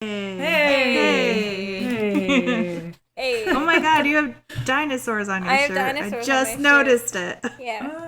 Hey. Hey. Hey. Oh my god, you have dinosaurs on your I have shirt. dinosaurs I on just my shirt. noticed it. Yeah.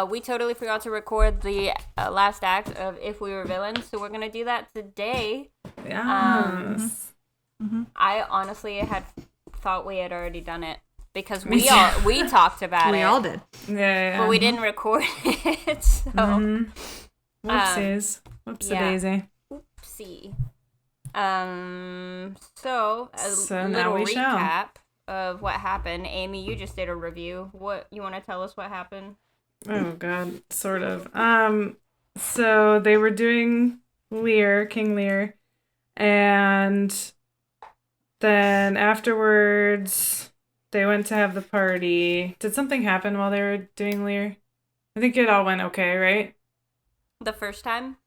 We totally forgot to record the last act of If We Were Villains, so we're gonna do that today. Yes. I honestly had thought we had already done it because we talked about it. We all did. Yeah. But we didn't record it, so Whoopsies. Whoopsie-daisy. oopsie. So So now little we shall. recap of what happened. Amy, you just did a review. What you want to tell us what happened? Oh, God. Sort of. So they were doing Lear, King Lear, and then afterwards they went to have the party. Did something happen while they were doing Lear? I think it all went okay, right? The first time?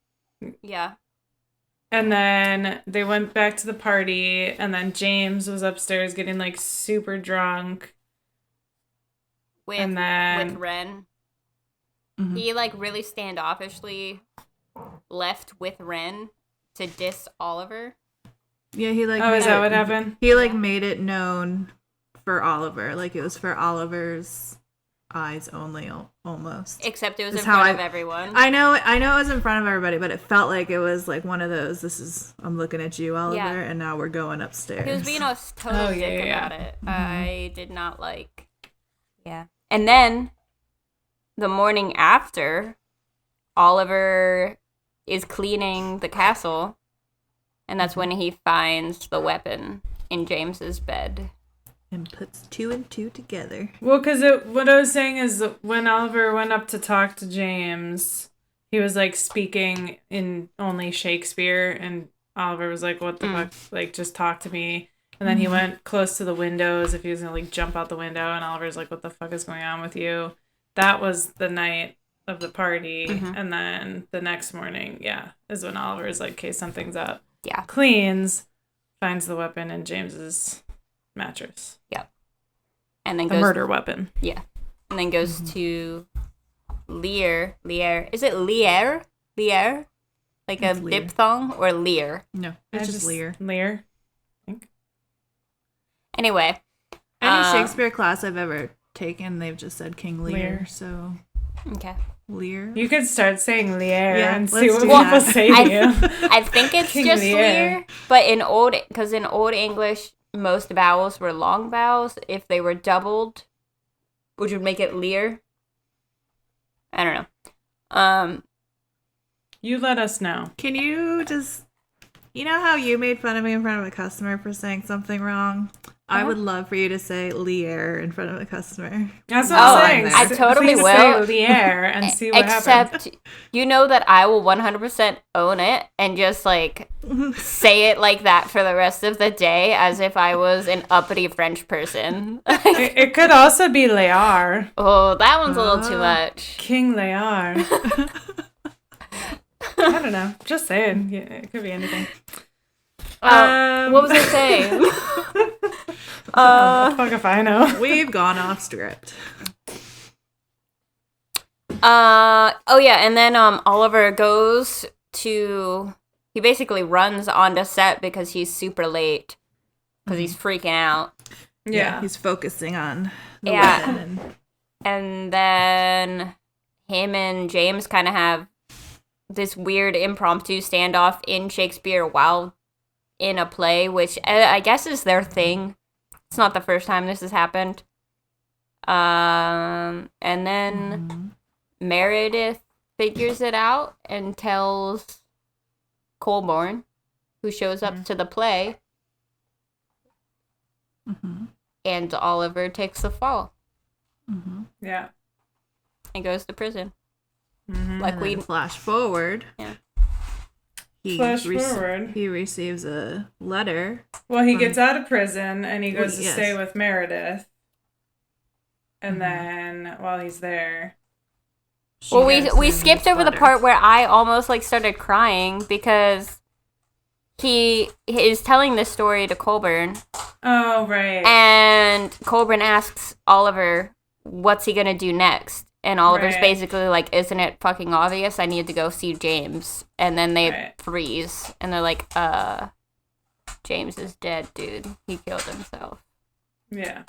Yeah. And then they went back to the party, and then James was upstairs getting, like, super drunk. With Ren. Mm-hmm. He, like, really standoffishly left with Ren to diss Oliver. Yeah, he like. Oh, is made that it- what happened? He like made it known for Oliver, like it was for Oliver's eyes only, almost. Except it was That's in how front of everyone. I know it was in front of everybody, but it felt like it was like one of those. I'm looking at you, Oliver, Yeah. and now we're going upstairs. He was being a total Oh, dick yeah. about it. I did not like. Yeah. And then the morning after, Oliver is cleaning the castle, and that's when he finds the weapon in James's bed. And puts two and two together. Well, because what I was saying is when Oliver went up to talk to James, he was, like, speaking in only Shakespeare, and Oliver was like, what the fuck? Like, just talk to me. And then he went close to the window as if he was going to, like, jump out the window, and Oliver's like, what the fuck is going on with you? That was the night of the party, and then the next morning, is when Oliver's like, okay, something's up. Yeah. Cleans, finds the weapon in James's mattress. Yep. And then The goes murder weapon. Yeah. And then goes to Lear. Is it Lear? Lear? Like It's a Lear. diphthong or Lear? No, it's just Lear. Lear. Anyway. Any Shakespeare class I've ever taken, they've just said King Lear. Lear. So Okay. Lear. You could start saying Lear Yeah, and let's see what do people that. say to you. I think it's King just Lear. Lear, but in old English, most vowels were long vowels. If they were doubled, which would make it Lear. I don't know. You let us know. Can you just, you know how you made fun of me in front of a customer for saying something wrong? I would love for you to say Lear in front of a customer. That's what Oh, I'm saying. I totally Please will. say Lear and see what happens. Except, you know that I will 100% own it and just, like, say it like that for the rest of the day as if I was an uppity French person. It could also be Lear. Oh, that one's a little too much. King Lear. I don't know. Just saying. Yeah, it could be anything. What was I saying? Fuck if I know. We've gone off script. Oh yeah, and then Oliver goes to, he basically runs onto set because he's super late because he's freaking out. Yeah. He's focusing on the Yeah. weapon. And then him and James kind of have this weird impromptu standoff in Shakespeare while in a play, which I guess is their thing. It's not the first time this has happened. And then Meredith figures it out and tells Colborne, who shows up to the play, and Oliver takes the fall Yeah. and goes to prison. Like we flash forward. Yeah. Flash forward. He receives a letter. Well, he gets out of prison and he goes to yes. stay with Meredith. And then while he's there, Well, we skipped over the part where I almost like started crying because he is telling this story to Colburn. Oh, right. And Colburn asks Oliver, what's he gonna do next? And Oliver's basically like, isn't it fucking obvious? I need to go see James. And then they freeze. And they're like, James is dead, dude. He killed himself. Yeah.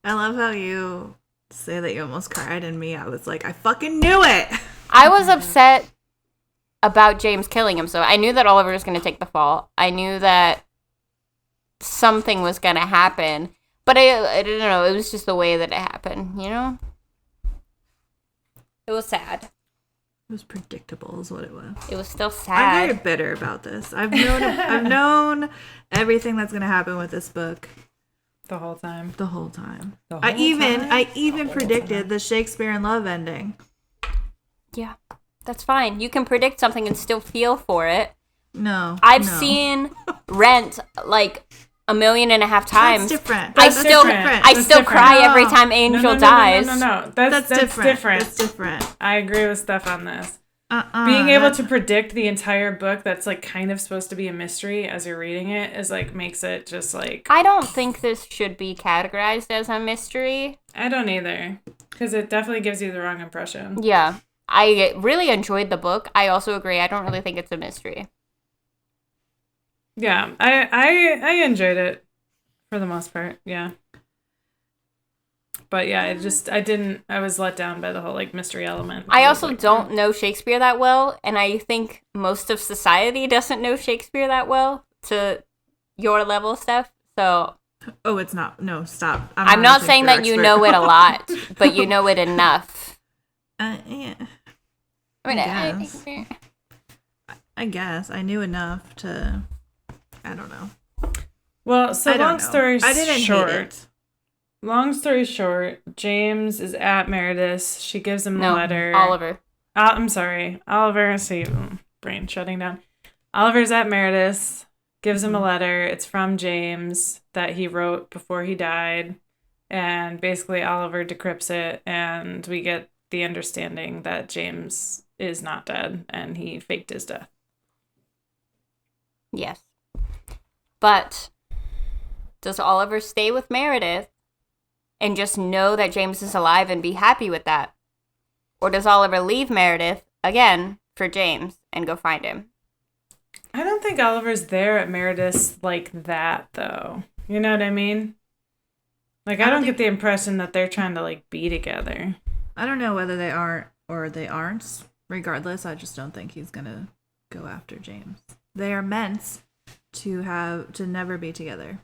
I love how you say that you almost cried, and me, I was like, I fucking knew it! I was upset about James killing himself. I knew that Oliver was going to take the fall. I knew that something was going to happen. But I didn't know. It was just the way that it happened, you know? It was sad. It was predictable is what it was. It was still sad. I'm very bitter about this. I've known everything that's going to happen with this book. The whole time. I even predicted the Shakespeare in Love ending. Yeah, that's fine. You can predict something and still feel for it. No. I've seen Rent like 1.5 million times. That's different. I still cry every time Angel dies. No. That's different. That's different. I agree with Steph on this. Being able to predict the entire book that's like kind of supposed to be a mystery as you're reading it is like makes it just like... I don't think this should be categorized as a mystery. I don't either, because it definitely gives you the wrong impression. Yeah. I really enjoyed the book. I also agree. I don't really think it's a mystery. Yeah, I enjoyed it for the most part. Yeah. But yeah, I was let down by the whole like mystery element. I also don't know Shakespeare that well, and I think most of society doesn't know Shakespeare that well to your level, Steph. So. Oh, it's not. No, stop. I'm not saying that you know it a lot, but you know it enough. Yeah. I guess I knew enough to. I don't know. Well, so long story short. I didn't hate it. Long story short, James is at Meredith's. She gives him a letter. Oliver. I'm sorry. Oliver. See, brain shutting down. Oliver's at Meredith's. Gives him a letter. It's from James that he wrote before he died. And basically Oliver decrypts it. And we get the understanding that James is not dead. And he faked his death. Yes. But does Oliver stay with Meredith and just know that James is alive and be happy with that? Or does Oliver leave Meredith again for James and go find him? I don't think Oliver's there at Meredith's like that, though. You know what I mean? Like, I don't get the impression that they're trying to, like, be together. I don't know whether they are or they aren't. Regardless, I just don't think he's going to go after James. They are meant to never be together.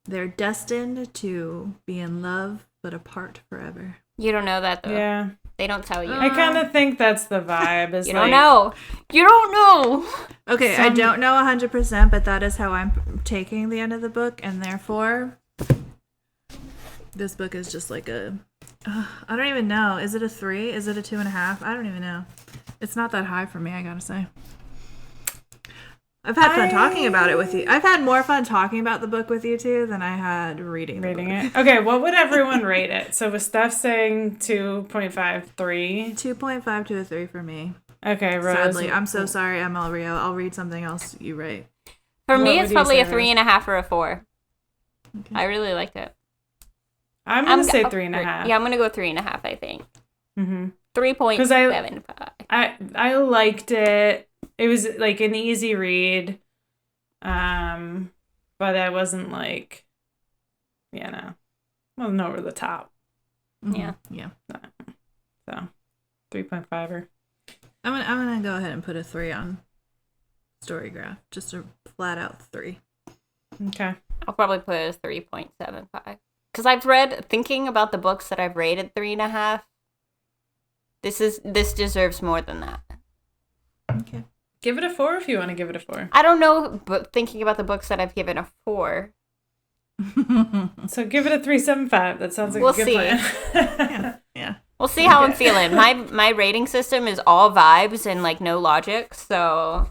They're destined to be in love, but apart forever. You don't know that, though. Yeah. They don't tell you. I kind of think that's the vibe. You don't know. You don't know. Okay, I don't know 100%, but that is how I'm taking the end of the book, and therefore, this book is just like a... I don't even know. Is it a 3? Is it a 2.5? I don't even know. It's not that high for me, I gotta say. I've had fun talking about it with you. I've had more fun talking about the book with you two than I had reading it. Okay, what would everyone rate it? So was Steph saying 2.5, 3? 2.5 to a 3 for me. Okay, Rose. Sadly, I'm so sorry, ML Rio. I'll read something else you rate. For me, it's probably a 3.5 or a 4. Okay. I really liked it. I'm gonna say 3.5. Yeah, I'm gonna go 3.5. I think. Mm-hmm. 3.75. I liked it. It was like an easy read, but I wasn't like, wasn't over the top. Yeah. Yeah. So, 3.5er. I'm gonna go ahead and put a 3 on Storygraph, just a flat out 3. Okay. I'll probably put it as 3.75 because I've read, thinking about the books that I've rated 3.5. This deserves more than that. Okay. Give it a 4 if you want to give it a 4. I don't know, but thinking about the books that I've given a 4. So give it a 3.75. That sounds like we'll a good see. plan. Yeah. We'll see how I'm feeling. My rating system is all vibes and like no logic, so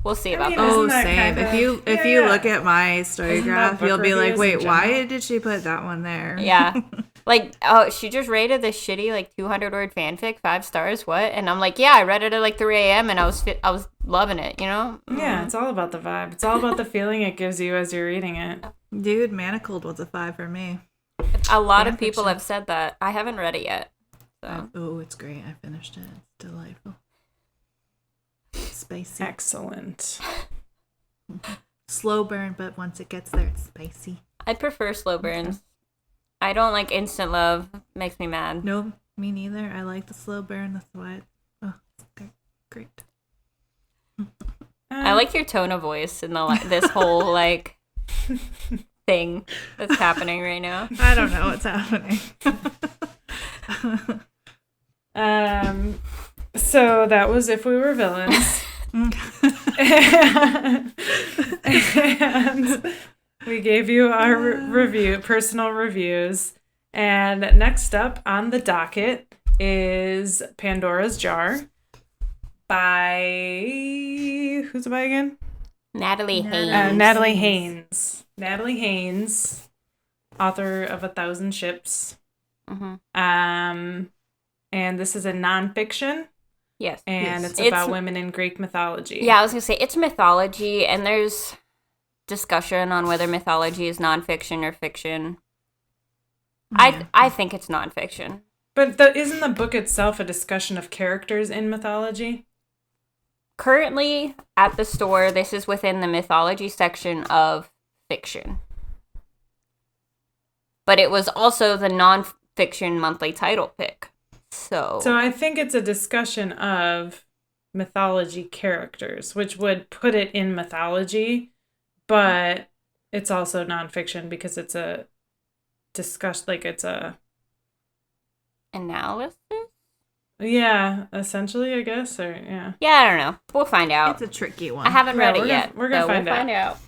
we'll see about that. Oh, same. If you look at my Storygraph, you'll be like, wait, why did she put that one there? Yeah. Like, oh, she just rated this shitty, like, 200-word fanfic 5 stars. What? And I'm like, yeah, I read it at, like, 3 a.m. and I was loving it, you know? Yeah, it's all about the vibe. It's all about the feeling it gives you as you're reading it. Dude, Manacled was a 5 for me. A lot of Fanfiction. people have said that. I haven't read it yet. So. Oh, it's great. I finished it. It's delightful. Spicy. Excellent. Slow burn, but once it gets there, it's spicy. I prefer slow burns. I don't like instant love. Makes me mad. No, me neither. I like the slow burn. That's why. It's great. I like your tone of voice in this whole like thing that's happening right now. I don't know what's happening. So that was If We Were Villains. and we gave you our personal reviews. And next up on the docket is Pandora's Jar by... Who's it by again? Natalie Haynes. Natalie Haynes. Natalie Haynes, author of 1,000 Ships. Mm-hmm. And this is a nonfiction. Yes. And it's about women in Greek mythology. Yeah, I was going to say, it's mythology, and there's discussion on whether mythology is nonfiction or fiction. Yeah. I think it's nonfiction. But isn't the book itself a discussion of characters in mythology? Currently, at the store, this is within the mythology section of fiction. But it was also the nonfiction monthly title pick. So I think it's a discussion of mythology characters, which would put it in mythology, but it's also nonfiction because it's a discussion, like it's a analysis. Yeah, essentially, I guess, or yeah. Yeah, I don't know. We'll find out. It's a tricky one. I haven't read it yet. We're gonna find out.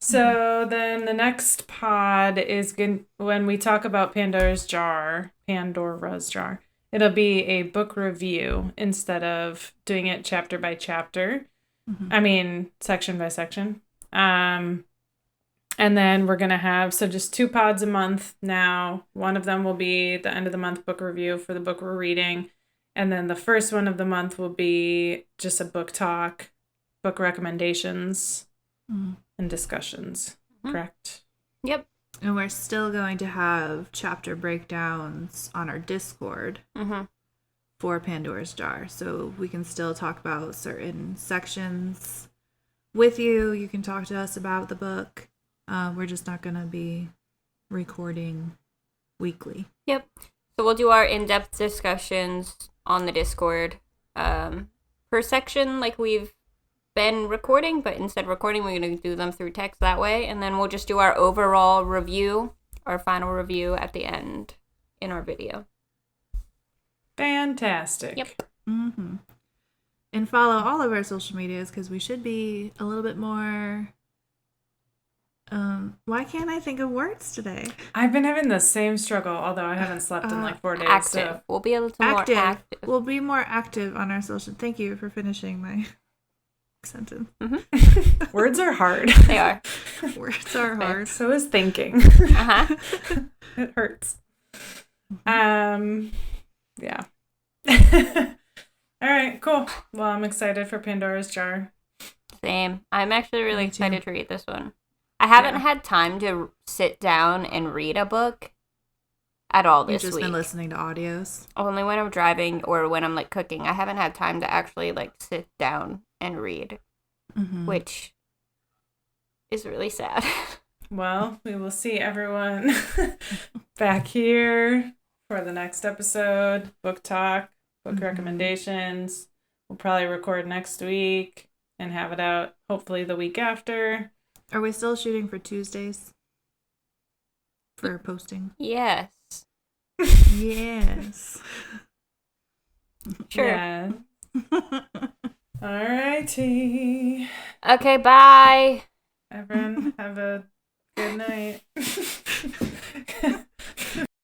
So then the next pod is when we talk about Pandora's Jar, it'll be a book review instead of doing it chapter by chapter. Mm-hmm. I mean, section by section. And then we're going to have, just 2 pods a month now. One of them will be the end of the month book review for the book we're reading. And then the first one of the month will be just a book talk, book recommendations, and discussions. Correct? Yep. And we're still going to have chapter breakdowns on our Discord for Pandora's Jar. So we can still talk about certain sections with you. You can talk to us about the book. We're just not going to be recording weekly. Yep. So we'll do our in-depth discussions on the Discord per section like we've been recording, but instead of recording, we're going to do them through text that way. And then we'll just do our overall review, our final review at the end in our video. Fantastic. Yep. Mm-hmm. And follow all of our social medias because we should be a little bit more... why can't I think of words today? I've been having the same struggle, although I haven't slept in like 4 days. Active. So. We'll be a little more active. We'll be more active on our social. Thank you for finishing my sentence. Mm-hmm. Words are hard. They are. Words are hard. So is thinking. It hurts. Yeah. All right, cool. Well, I'm excited for Pandora's Jar. Same. I'm actually really excited to read this one. I haven't had time to sit down and read a book at all this week. You've just been listening to audios? Only when I'm driving or when I'm, like, cooking. I haven't had time to actually, like, sit down and read, which is really sad. Well, we will see everyone back here for the next episode. Book talk, book recommendations. We'll probably record next week and have it out hopefully the week after. Are we still shooting for Tuesdays? For posting? Yes. Yes. Sure. Yeah. Alrighty. Okay, bye. Everyone, have a good night.